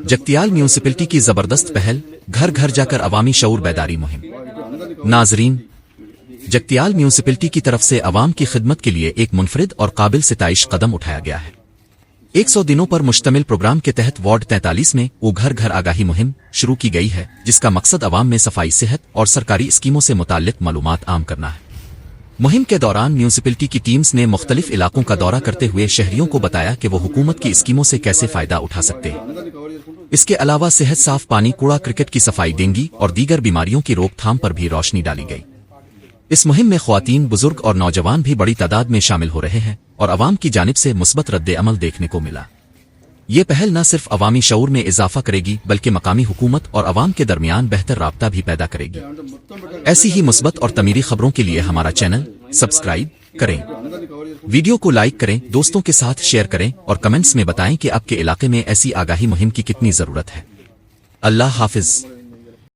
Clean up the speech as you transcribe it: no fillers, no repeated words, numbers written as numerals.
Jagtial municipality کی زبردست پہل، گھر گھر جا کر عوامی شعور بیداری مہم۔ ناظرین، جگتیال میونسپلٹی کی طرف سے عوام کی خدمت کے لیے ایک منفرد اور قابل ستائش قدم اٹھایا گیا ہے۔ 100 دنوں پر مشتمل پروگرام کے تحت وارڈ 43 میں وہ گھر گھر آگاہی مہم شروع کی گئی ہے، جس کا مقصد عوام میں صفائی، صحت اور سرکاری اسکیموں سے متعلق معلومات عام کرنا ہے۔ مہم کے دوران میونسپلٹی کی ٹیمز نے مختلف علاقوں کا دورہ کرتے ہوئے شہریوں کو بتایا کہ وہ حکومت کی اسکیموں سے کیسے فائدہ اٹھا سکتے ہیں۔ اس کے علاوہ صحت، صاف پانی، کوڑا کرکٹ کی صفائی، ڈینگی اور دیگر بیماریوں کی روک تھام پر بھی روشنی ڈالی گئی۔ اس مہم میں خواتین، بزرگ اور نوجوان بھی بڑی تعداد میں شامل ہو رہے ہیں اور عوام کی جانب سے مثبت رد عمل دیکھنے کو ملا۔ یہ پہل نہ صرف عوامی شعور میں اضافہ کرے گی بلکہ مقامی حکومت اور عوام کے درمیان بہتر رابطہ بھی پیدا کرے گی۔ ایسی ہی مثبت اور تعمیری خبروں کے لیے ہمارا چینل سبسکرائب کریں، ویڈیو کو لائک کریں، دوستوں کے ساتھ شیئر کریں اور کمنٹس میں بتائیں کہ آپ کے علاقے میں ایسی آگاہی مہم کی کتنی ضرورت ہے۔ اللہ حافظ۔